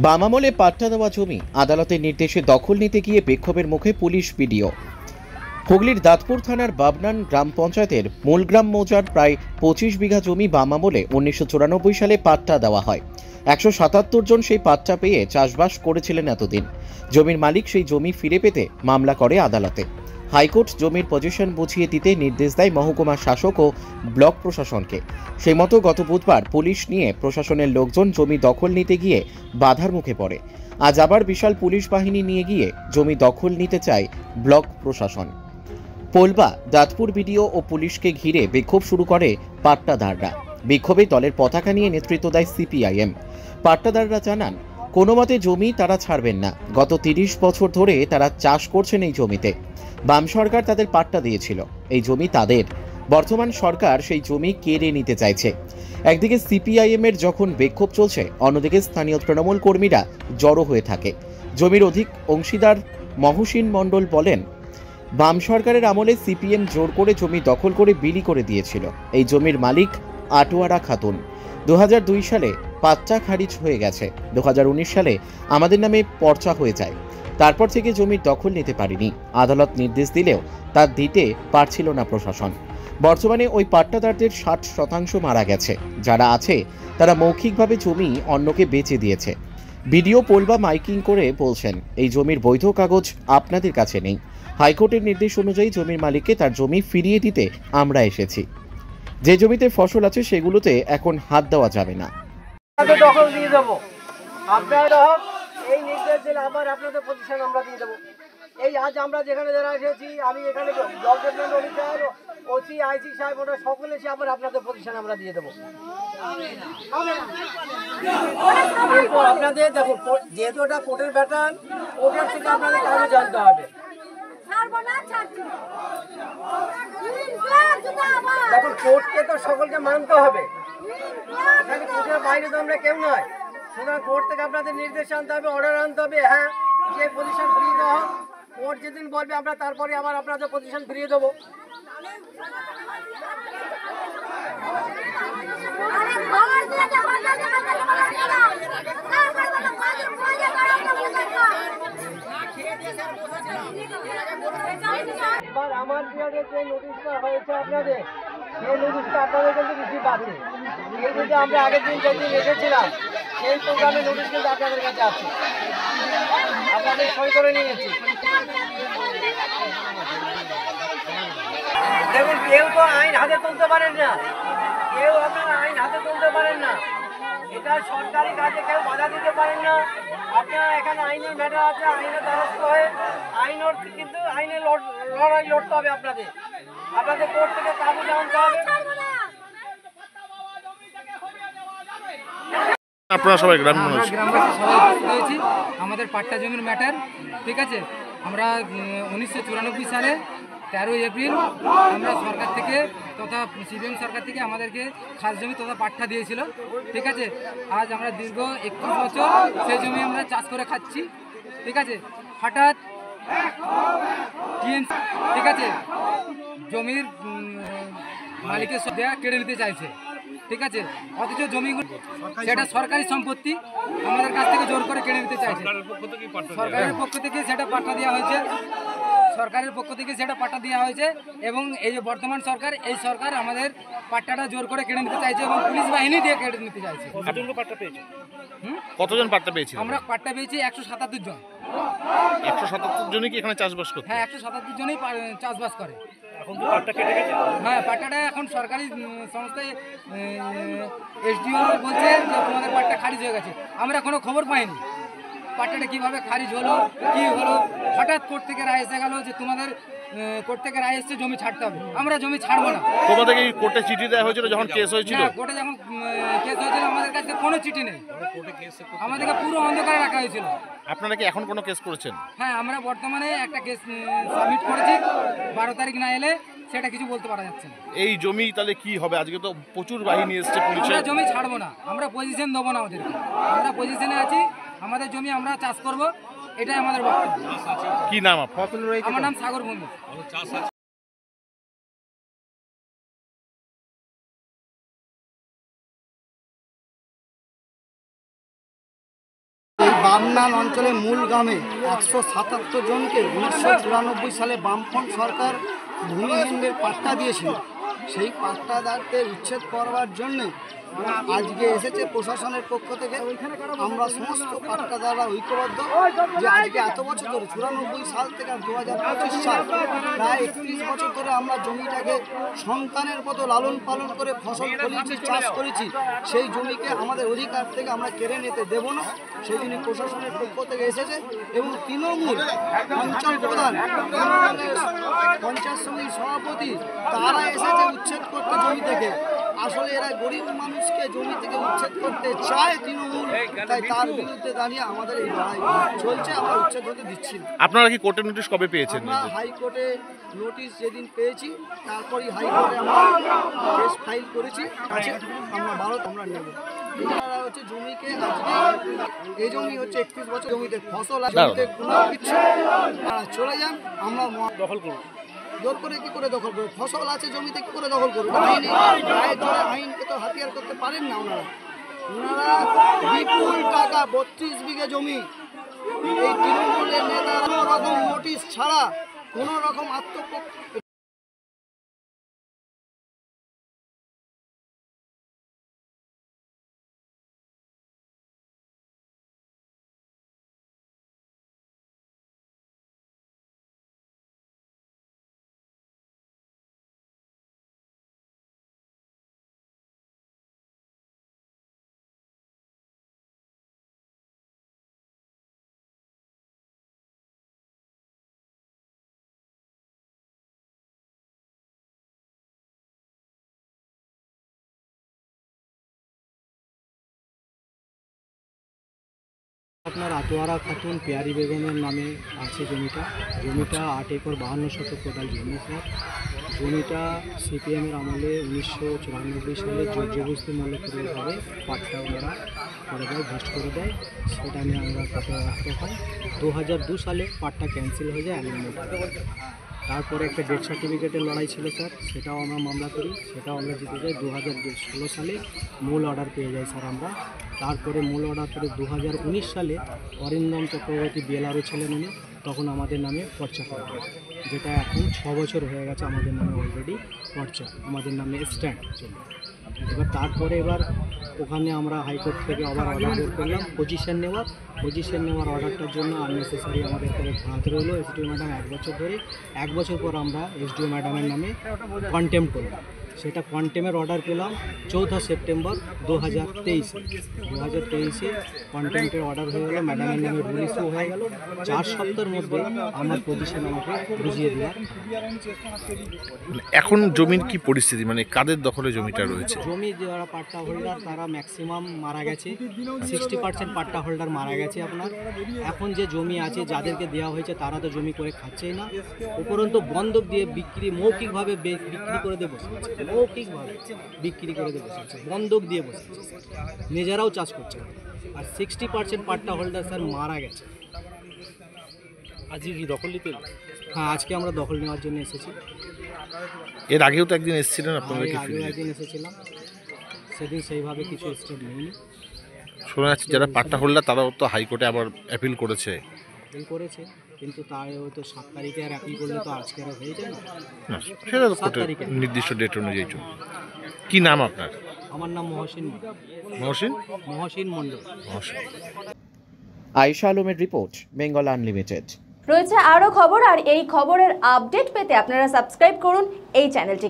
বাম আমলে পাট্টা দেওয়া জমি আদালতের নির্দেশে দখল নিতে গিয়ে বিক্ষোভের মুখে পুলিশ পিডিও। হুগলির দাঁতপুর থানার বাবনান গ্রাম পঞ্চায়েতের মূলগ্রাম মৌজার প্রায় 25 বিঘা জমি বাম আমলে 1994 সালে পাট্টা দেওয়া হয়। 177 জন সেই পাট্টা পেয়ে চাষবাস করেছিলেন এতদিন। জমির মালিক সেই জমি ফিরে পেতে মামলা করে আদালতে। হাইকোর্ট জমির পজিশন বুঝিয়ে দিতে নির্দেশ দেয় মহকুমা শাসক ও ব্লক প্রশাসনকে। সেই মতো গত বুধবার পুলিশ নিয়ে প্রশাসনের লোকজন জমি দখল নিতে গিয়ে বাধার মুখে পড়ে। আজ আবার বিশাল পুলিশ বাহিনী নিয়ে গিয়ে জমি দখল নিতে চায় ব্লক প্রশাসন। পোলবা দাঁতপুর বিডিও ও পুলিশকে ঘিরে বিক্ষোভ শুরু করে পাট্টাদাররা। বিক্ষোভে দলের পতাকা নিয়ে নেতৃত্ব দেয় সিপিআইএম। পাট্টাদাররা জানান, কোনো মতে জমি তারা ছাড়বেন না। গত 30 বছর ধরে তারা চাষ করছেন এই জমিতে। বাম সরকার তাদের পাট্টা দিয়েছিল, এই জমি তাদের। বর্তমান সরকার সেই জমি কেড়ে নিতে চাইছে। একদিকে সিপিআইএম এর যখন বিক্ষোভ চলছে, অন্যদিকে স্থানীয় তৃণমূল কর্মীরা জড়ো হয়ে থাকে। জমির অধিক অংশীদার মহসিন মণ্ডল বলেন, বাম সরকারের আমলে সিপিএম জোর করে জমি দখল করে বিলি করে দিয়েছিল। এই জমির মালিক আটোয়ারা খাতুন। 2002 সালে পাট্টা খারিজ হয়ে গেছে। 2019 সালে আমাদের নামে পর্চা হয়ে যায়। তারপর থেকে জমির দখল নিতে পারিনি। আদালত নির্দেশ দিলেও তা দিতে পারছিল না প্রশাসন। বর্তমানে ওই পাট্টাদারদের 60% মারা গেছে। যারা আছে তারা মৌখিকভাবে জমি অন্যকে বেচে দিয়েছে। ভিডিও পোলবা মাইকিং করে বলছেন, এই জমির বৈধ কাগজ আপনাদের কাছে নেই। হাইকোর্টের নির্দেশ অনুযায়ী জমির মালিককে তার জমি ফিরিয়ে দিতে আমরা এসেছি। যে জমিতে ফসল আছে সেগুলোতে এখন হাত দেওয়া যাবে না। দখল দিয়ে দেবো, আপনারা এই নির্দেশ দিলে আবার আপনাদের প্রতিষ্ঠান আমরা দিয়ে দেবো। এই আজ আমরা যেখানে যারা এসেছি, আমি এখানে ব্লক ডেভেলপমেন্ট অফিসার, ওসি, আইসি সাহেব, ওরা সকলে এসে আবার আপনাদের প্রতিষ্ঠান আমরা দিয়ে দেবো। আপনাদের দেখুন, যেহেতু ওটা কোর্টের ব্যাটার্ন, কোর্টের থেকে আপনাদের কাজে জানতে হবে। দেখুন, কোর্টকে তো সকলকে মানতে হবে। এখানে কোর্টের বাইরে তো আমরা কেউ নয়। সুতরাং কোর্ট থেকে আপনাদের নির্দেশ আনতে হবে, অর্ডার আনতে হবে। হ্যাঁ, যে পজিশন ফিরিয়ে দেওয়া হোক, কোর্ট যেদিন বলবে আমরা তারপরে আবার আপনাদের পজিশন ফিরিয়ে দেবো। এবার আমার বিভাগে যে নোটিশটা হয়েছে আপনাদের, সেই নোটিশটা আপনাদের কিন্তু রিসিভ আছে। এই যে আমরা আগের দিন যেদিন এসেছিলাম, সেই প্রোগ্রামে নোটিশ কিন্তু আপনাদের কাছে আছে, আপনাদের সই করে নিয়েছি। দেখুন, কেউ তো আইন হাতে তুলতে পারেন না, কেউ আপনারা আইন হাতে তুলতে পারেন না। এটা সরকারি কাজে কেউ বাধা দিতে পারেন না। আপনারা এখানে আইনের ম্যাটার আছে, আইনের দ্বারস্থ হয়ে কিন্তু আইনের লড়াই লড়তে হবে আপনাদের। আপনাদের কোর্ট থেকে কাগজ আনতে হবে। আপনারা সবাই গ্রামবাসী হয়েছি আমাদের পাট্টা জমির ম্যাটার, ঠিক আছে। আমরা 1994 সালে 13 এপ্রিল আমরা সরকার থেকে তথা সিপিএম সরকার থেকে আমাদেরকে খাস জমি তথা পাট্টা দিয়েছিল, ঠিক আছে। আজ আমরা দীর্ঘ 21 বছর সেই জমি আমরা চাষ করে খাচ্ছি, ঠিক আছে। হঠাৎ টিএমসি, ঠিক আছে, জমির মালিকের সব দেয়া কেড়ে নিতে চাইছে, ঠিক আছে। অথচ জমিগুলো সেটা সরকারি সম্পত্তি, আমাদের কাছ থেকে জোর করে কেড়ে নিতে চাইছে। সরকারের পক্ষ থেকে সেটা পাট্টা দেওয়া হয়েছে, সরকারের পক্ষ থেকে সেটা পাট্টা দেওয়া হয়েছে। এবং এই যে বর্তমান সরকার, এই সরকার আমাদের পাট্টাটা জোর করে কেড়ে নিতে চাইছে এবং পুলিশ বাহিনী দিয়ে কেড়ে নিতে চাইছে। কতজন পাট্টা পেয়েছে? আমরা পাট্টা পেয়েছি 177 জন। 177 জনই কি এখানে চাষবাস করে? হ্যাঁ, 177 জনই চাষবাস করে। হ্যাঁ, পাট্টাটা এখন সরকারি সংস্থায় এসডিও বলছে যে তোমাদের পাট্টা খারিজ হয়ে গেছে। আমরা কোনো খবর পাইনি পাট্টাটা কীভাবে খারিজ হলো, কী হলো। হঠাৎ কোর্ট থেকে রায় এসে গেল যে তোমাদের কোর্ট থেকে রায় এসছে জমি ছাড়তে হবে। আমরা জমি ছাড়বো না। তোমাদের কি কোর্টে চিঠি দেওয়া হয়েছিল যখন কেস হয়েছিল? কোর্টে যখন কেস হয়েছিল আমাদের কাছে কোনো চিঠি নেই, আমাদেরকে পুরো অন্ধকারে রাখা হয়েছিল। আপনারা কি এখন কোনো কেস করেছেন? হ্যাঁ, আমরা বর্তমানে একটা কেস সাবমিট করেছি। 12 তারিখ না এলে সেটা কিছু বলতে পারা যাচ্ছে না। এই জমি তাহলে কি হবে? আজকে তো প্রচুর বাহিনী এসছে পুলিশের। আমরা জমি ছাড়বো না, আমরা পজিশন দেবো না ওদেরকে। আমরা পজিশনে আছি, আমাদের জমি আমরা চাষ করব, এটাই আমাদের বক্তব্য। কি নাম আপনার? আমার নাম সাগর বন্ধু। বামনান অঞ্চলে মূল গ্রামে 177 জনকে 1994 সালে বামফ্রন্ট সরকার ভূমিহীনদের পাট্টা দিয়েছিল। সেই পাট্টাদারদের উচ্ছেদ করবার জন্যে আজকে এসেছে প্রশাসনের পক্ষ থেকে। আমরা সমস্ত পাট্টাদাররা ঐক্যবদ্ধ যে আজকে এত বছর ধরে 94 সাল থেকে 2025 সাল প্রায় 31 বছর ধরে আমরা জমিটাকে সন্তানের মতো লালন পালন করে ফসল ফলিয়েছি, চাষ করেছি। সেই জমিকে আমাদের অধিকার থেকে আমরা কেড়ে নিতে দেব না। সেই জন্য প্রশাসনের পক্ষ থেকে এসেছে এবং তৃণমূল অঞ্চল প্রধান, পঞ্চায়েত সমিতির সভাপতি তারা এসেছে উচ্ছেদ করতে জমি থেকে। আসলে এরা গরিব মানুষকে জমি থেকে উচ্ছেদ করতে চায় তৃণমূল, তাই তার বিরুদ্ধে দাঁড়িয়ে আমাদের এই লড়াই চলছে। আমরা উচ্ছেদ হতে দিচ্ছি না। আপনারা কি কোর্টে নোটিশ কবে পেয়েছেন? আমরা হাইকোর্টে নোটিশ যেদিন পেয়েছি তারপরই হাইকোর্টে আমরা কেস ফাইল করেছি। আমরা ভারত আমরা নেব। এনারা হচ্ছে জমিকে আজকে এই জমি হচ্ছে 31 বছর জমিতে ফসল আর জমিতে কোনো কিছু চলে যান আমরা দখল করুন। জোর করে কি করে দখল করবো? ফসল আছে জমিতে কি করে দখল করবো? আইনে গায়ের জোরে আইনকে তো হাতিয়ার করতে পারেন না ওনারা। বিপুল টাকা 32 বিঘে জমি এই তৃণমূলের নেতা কোনো রকম নোটিশ ছাড়া কোনো রকম আত্মপক্ষ আপনার আতোয়ারা খাতুন পেয়ারি বেগমের নামে আছে জমিটা। 8 একর 52 শতক টোটাল জমি স্যার। জমিটা সিপিএমের আমলে 1994 সালে জবরদস্তি মূল্যভাবে পাট্টা ওনারা করে দেয়, ভেস্ট করে দেয়। সেটা নিয়ে আমরা প্রতিবাদ হয়। 2002 সালে পাট্টা ক্যান্সেল হয়ে যায় অ্যামেন্ডমেন্ট। তারপরে একটা ডেথ সার্টিফিকেটের লড়াই ছিল স্যার, সেটাও আমরা মামলা করি, সেটাও আমরা জিতে যাই। 2016 সালে মূল অর্ডার পেয়ে যাই স্যার আমরা। তারপরে মূল অর্ডার করে 2019 সালে অরিন্দম চক্রবর্তী বিএলআরও ছিলেন উনি, তখন আমাদের নামে পর্চা করা হয়, যেটা এখন 6 বছর হয়ে গেছে আমাদের নামে অলরেডি পর্চা, আমাদের নামে স্ট্যান্ড চলে। এবার ওখানে আমরা হাইকোর্ট থেকে আবার অর্ডার বের করলাম পজিশন নেওয়ার অর্ডারটার জন্য আননেসেসারি আমাদের করে ভাঁত রইলো এসডিও ম্যাডাম 1 বছর ধরে। 1 বছর পর আমরা এসডিও ম্যাডামের নামে কন্টেম্প করলাম। সেটা কন্টেমের অর্ডার পেলাম 14 সেপ্টেম্বর 2023-এ কন্টেম্পের অর্ডার হয়ে গেল, ম্যাডামের নামে রুল ইস্যু হয়ে গেল। 4 সপ্তাহের মধ্যে আমার পজিশন আমাকে বুঝিয়ে দিলাম। এখন জমির কি পরিস্থিতি, মানে কাদের দখলে জমিটা রয়েছে? জমি যারা পাট্টা হোল্ডার তারা ম্যাক্সিমাম মারা গেছে, 60% পাট্টা হোল্ডার মারা গেছে আপনার। এখন যে জমি আছে যাদেরকে দেওয়া হয়েছে তারা তো জমি করে খাচ্ছেই না, উপরন্তু বন্ধক দিয়ে মৌখিকভাবে বিক্রি করে দেবো, মৌখিকভাবে বিক্রি করে দেবো, বন্ধক দিয়ে বসেছে, নিজেরাও চাষ করছে। আর 60% পাট্টা হোল্ডার স্যার মারা গেছে। আজকে কি দখল নিতে? হ্যাঁ, আজকে আমরা দখল নেওয়ার জন্য এসেছি। এর আগেও তো একদিন এসেছিলেন আপনারা? আগেও একদিন এসেছিলাম, সেদিন সেইভাবে কিছু স্টেপ নেই। শোনা যাচ্ছে যারা পাট্টা হোল্ডার তারাও তো হাইকোর্টে আবার অ্যাপিল করেছে। কিন্তু তার হয়তো 7 তারিখে আর অ্যাপিল করলে তো আজকে আর হয়ে যায় না, সেটা তো কোর্টের নির্দিষ্ট ডেট অনুযায়ী চলবে। কি নাম আপনার? আমার নাম মহসিন মণ্ডল। আয়েশা আলমের রিপোর্ট, বেঙ্গল আনলিমিটেড। রয়েছে আরও খবর, আর এই খবরের আপডেট পেতে আপনারা সাবস্ক্রাইব করুন এই চ্যানেলটি।